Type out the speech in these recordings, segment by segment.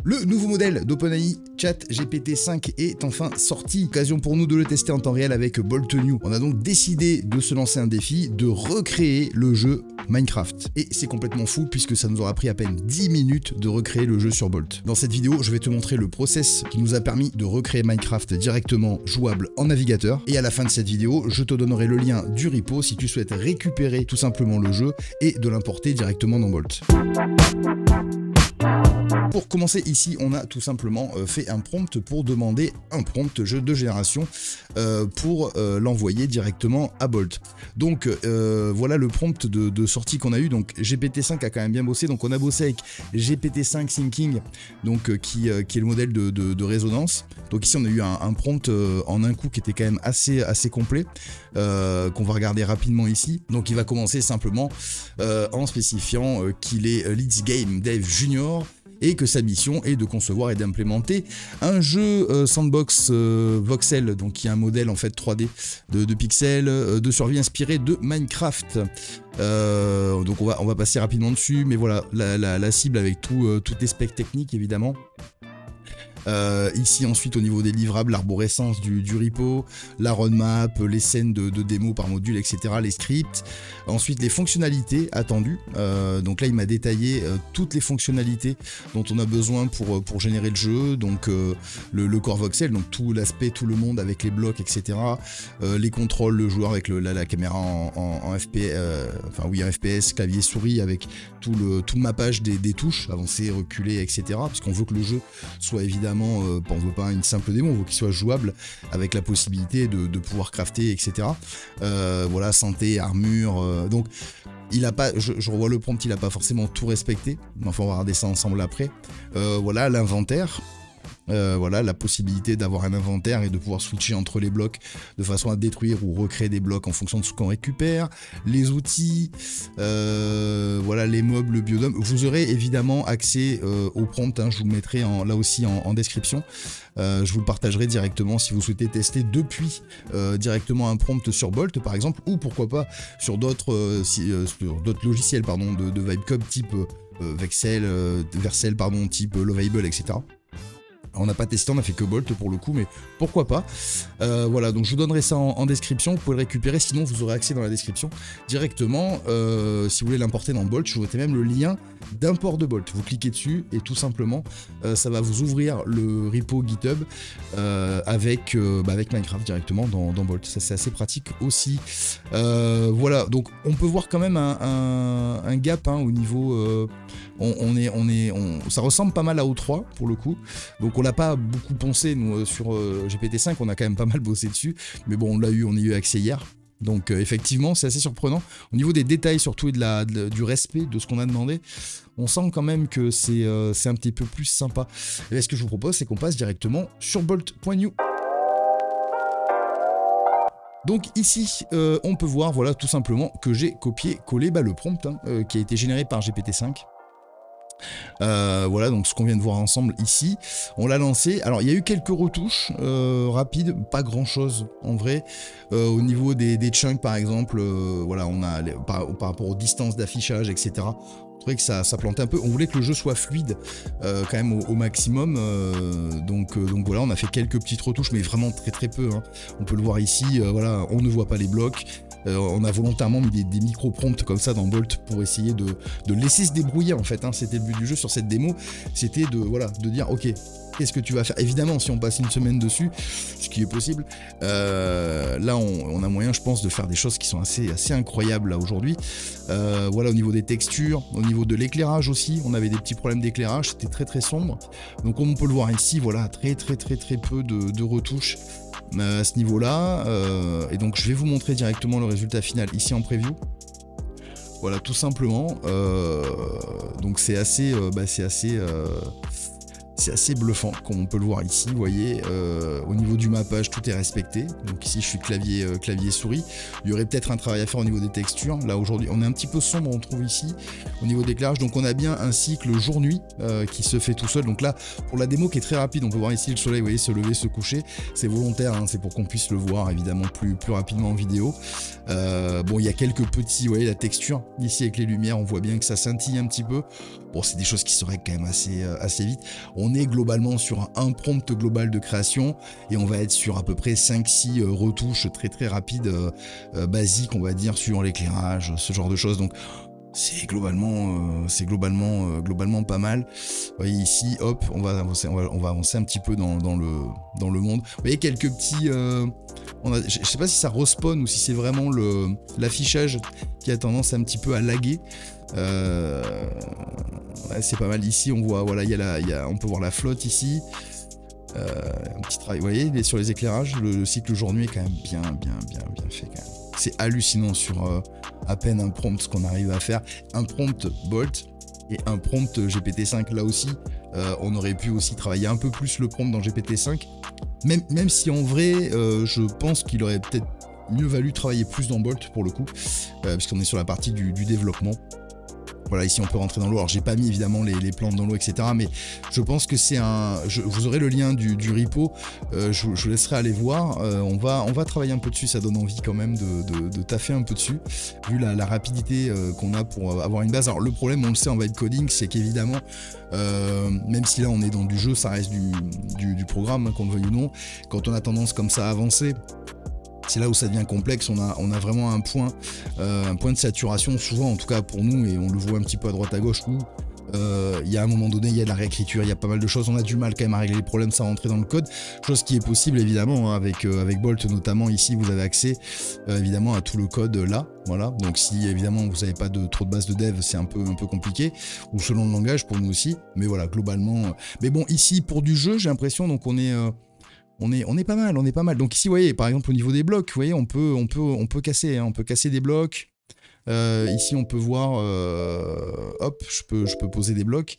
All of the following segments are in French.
Le nouveau modèle d'OpenAI ChatGPT 5 est enfin sorti. Occasion pour nous de le tester en temps réel avec Bolt New. On a donc décidé de se lancer un défi, de recréer le jeu Minecraft. Et c'est complètement fou puisque ça nous aura pris à peine 10 minutes de recréer le jeu sur Bolt. Dans cette vidéo, je vais te montrer le process qui nous a permis de recréer Minecraft directement jouable en navigateur. Et à la fin de cette vidéo, je te donnerai le lien du repo si tu souhaites récupérer tout simplement le jeu et de l'importer directement dans Bolt. Pour commencer ici, on a tout simplement fait un prompt pour demander un prompt jeu de génération pour l'envoyer directement à Bolt. Donc voilà le prompt de sortie qu'on a eu. Donc GPT-5 a quand même bien bossé. Donc on a bossé avec GPT-5 Thinking, donc qui est le modèle de résonance. Donc ici on a eu un prompt en un coup qui était quand même assez complet, qu'on va regarder rapidement ici. Donc il va commencer simplement en spécifiant qu'il est Leeds Game Dev Junior et que sa mission est de concevoir et d'implémenter un jeu sandbox voxel, donc qui est un modèle en fait 3D de pixels de survie inspiré de Minecraft. Donc on va passer rapidement dessus, mais voilà la cible avec toutes les specs techniques évidemment. Ici ensuite au niveau des livrables, l'arborescence du repo, la roadmap, les scènes de démo par module, etc., les scripts, ensuite les fonctionnalités attendues. Donc là il m'a détaillé toutes les fonctionnalités dont on a besoin pour générer le jeu, donc le core voxel, donc tout l'aspect, tout le monde avec les blocs, etc., les contrôles, le joueur avec la caméra en FPS, enfin oui en FPS, clavier souris avec tout le mappage des touches, avancer, reculer, etc., parce qu'on veut que le jeu soit évidemment on veut pas une simple démo, on veut qu'il soit jouable avec la possibilité de pouvoir crafter, etc. Voilà, santé, armure, donc il a pas, je revois le prompt, il a pas forcément tout respecté, mais enfin on va regarder ça ensemble après. Voilà l'inventaire. Voilà la possibilité d'avoir un inventaire et de pouvoir switcher entre les blocs de façon à détruire ou recréer des blocs en fonction de ce qu'on récupère, les outils, voilà les mobs, le biodôme. Vous aurez évidemment accès au prompt, hein, je vous le mettrai là aussi en description. Je vous le partagerai directement si vous souhaitez tester depuis directement un prompt sur Bolt par exemple, ou pourquoi pas sur d'autres logiciels pardon, de Vibecub type Vercel pardon, type Lovable, etc. On n'a pas testé, on a fait que Bolt pour le coup, mais pourquoi pas. Voilà, donc je vous donnerai ça en description, vous pouvez le récupérer, sinon vous aurez accès dans la description directement. Si vous voulez l'importer dans Bolt, je vous mettrai même le lien d'import de Bolt. Vous cliquez dessus et tout simplement, ça va vous ouvrir le repo GitHub avec Minecraft directement dans Bolt. Ça c'est assez pratique aussi. Voilà, donc on peut voir quand même un gap hein, au niveau... ça ressemble pas mal à O3 pour le coup, donc on l'a pas beaucoup poncé nous sur GPT-5, on a quand même pas mal bossé dessus, mais bon on y a eu accès hier, donc effectivement c'est assez surprenant au niveau des détails surtout et du respect de ce qu'on a demandé. On sent quand même que c'est un petit peu plus sympa. Et là, ce que je vous propose c'est qu'on passe directement sur bolt.new. Donc ici, on peut voir voilà tout simplement que j'ai copié-collé le prompt hein, qui a été généré par GPT-5. Voilà donc ce qu'on vient de voir ensemble ici, on l'a lancé. Alors il y a eu quelques retouches rapides, pas grand chose en vrai, au niveau des chunks par exemple, voilà on a par rapport aux distances d'affichage, etc. Je trouvais que ça plantait un peu, on voulait que le jeu soit fluide quand même au maximum, donc voilà on a fait quelques petites retouches mais vraiment très peu hein. On peut le voir ici, voilà on ne voit pas les blocs. On a volontairement mis des micro-prompts comme ça dans Bolt pour essayer de laisser se débrouiller en fait, hein. C'était le but du jeu sur cette démo, c'était de dire ok, qu'est-ce que tu vas faire. Évidemment si on passe une semaine dessus, ce qui est possible, là on a moyen je pense de faire des choses qui sont assez incroyables là aujourd'hui. Voilà au niveau des textures, au niveau de l'éclairage aussi, on avait des petits problèmes d'éclairage, c'était très sombre, donc comme on peut le voir ici, voilà très peu de retouches à ce niveau là, et donc je vais vous montrer directement le résultat final ici en preview. Voilà tout simplement, donc c'est assez bluffant comme on peut le voir ici, vous voyez, au niveau du mappage tout est respecté, donc ici je suis clavier souris, il y aurait peut-être un travail à faire au niveau des textures, là aujourd'hui on est un petit peu sombre on trouve ici, au niveau d'éclairage, donc on a bien un cycle jour-nuit qui se fait tout seul, donc là pour la démo qui est très rapide, on peut voir ici le soleil, vous voyez, se lever, se coucher, c'est volontaire, hein, c'est pour qu'on puisse le voir évidemment plus rapidement en vidéo. Bon il y a quelques petits, vous voyez la texture, ici avec les lumières on voit bien que ça scintille un petit peu, bon c'est des choses qui seraient quand même assez vite. On on est globalement sur un prompt global de création et on va être sur à peu près 5-6 retouches très rapides, basiques, on va dire, sur l'éclairage, ce genre de choses. Donc c'est globalement pas mal. Vous voyez ici, hop, on va avancer un petit peu dans le monde. Vous voyez quelques petits... je sais pas si ça respawn ou si c'est vraiment l'affichage qui a tendance un petit peu à laguer. Ouais, c'est pas mal. Ici, on voit, voilà, on peut voir la flotte ici. Un petit travail, vous voyez, sur les éclairages, le cycle jour-nuit est quand même bien fait quand même. C'est hallucinant sur à peine un prompt ce qu'on arrive à faire. Un prompt Bolt et un prompt GPT-5. Là aussi, on aurait pu aussi travailler un peu plus le prompt dans GPT-5. Même si en vrai, je pense qu'il aurait peut-être mieux valu travailler plus dans Bolt pour le coup, puisqu'on est sur la partie du développement. Voilà, ici on peut rentrer dans l'eau. Alors j'ai pas mis évidemment les plantes dans l'eau, etc. Mais je pense que c'est vous aurez le lien du repo. Je vous laisserai aller voir. On va travailler un peu dessus. Ça donne envie quand même de taffer un peu dessus, vu la rapidité qu'on a pour avoir une base. Alors le problème, on le sait en vibe coding, c'est qu'évidemment, même si là on est dans du jeu, ça reste du programme, hein, qu'on le veuille ou non. Quand on a tendance comme ça à avancer, c'est là où ça devient complexe. On a vraiment un point de saturation, souvent en tout cas pour nous, et on le voit un petit peu à droite à gauche, où il y a un moment donné, il y a de la réécriture, il y a pas mal de choses, on a du mal quand même à régler les problèmes sans rentrer dans le code, chose qui est possible évidemment, hein, avec Bolt notamment. Ici vous avez accès évidemment à tout le code là, voilà. Donc si évidemment vous n'avez pas trop de base de dev, c'est un peu compliqué, ou selon le langage pour nous aussi, mais voilà, globalement. Mais bon, ici pour du jeu, j'ai l'impression, donc on est pas mal, Donc ici, vous voyez, par exemple, au niveau des blocs, vous voyez, on peut casser, hein, on peut casser des blocs. Ici, on peut voir, hop, je peux poser des blocs.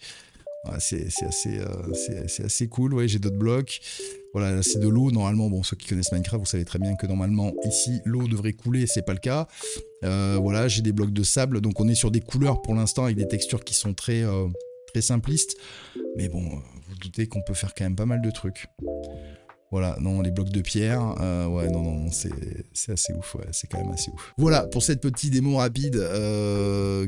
Voilà, c'est assez cool. Ouais, j'ai d'autres blocs. Voilà, là, c'est de l'eau. Normalement, bon, ceux qui connaissent Minecraft, vous savez très bien que normalement, ici, l'eau devrait couler. C'est pas le cas. Voilà, j'ai des blocs de sable. Donc, on est sur des couleurs pour l'instant avec des textures qui sont très simplistes. Mais bon, vous doutez qu'on peut faire quand même pas mal de trucs. Voilà, non, les blocs de pierre, ouais, non, c'est assez ouf, ouais, c'est quand même assez ouf. Voilà, pour cette petite démo rapide,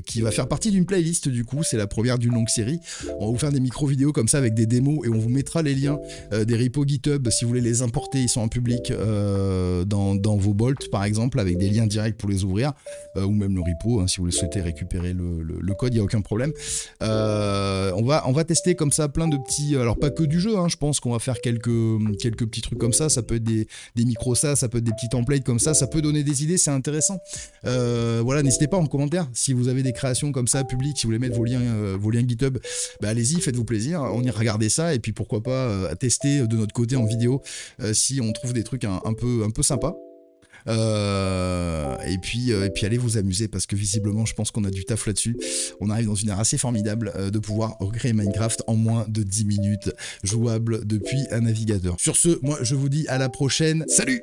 qui va faire partie d'une playlist, du coup, c'est la première d'une longue série. On va vous faire des micro-vidéos comme ça avec des démos, et on vous mettra les liens des repos GitHub, si vous voulez les importer, ils sont en public, dans vos bolts, par exemple, avec des liens directs pour les ouvrir, ou même le repo, hein, si vous le souhaitez récupérer le code, il n'y a aucun problème. On va tester comme ça plein de petits, alors pas que du jeu, hein, je pense qu'on va faire quelques petits trucs comme ça peut être des micros, ça peut être des petits templates comme ça peut donner des idées, c'est intéressant. Voilà, n'hésitez pas en commentaire si vous avez des créations comme ça publiques, si vous voulez mettre vos liens GitHub, bah allez-y, faites-vous plaisir, on y regarder ça, et puis pourquoi pas tester de notre côté en vidéo si on trouve des trucs un peu sympas. Et puis allez vous amuser, parce que visiblement je pense qu'on a du taf là-dessus. On arrive dans une ère assez formidable de pouvoir recréer Minecraft en moins de 10 minutes, jouable depuis un navigateur. Sur ce, moi je vous dis à la prochaine, salut!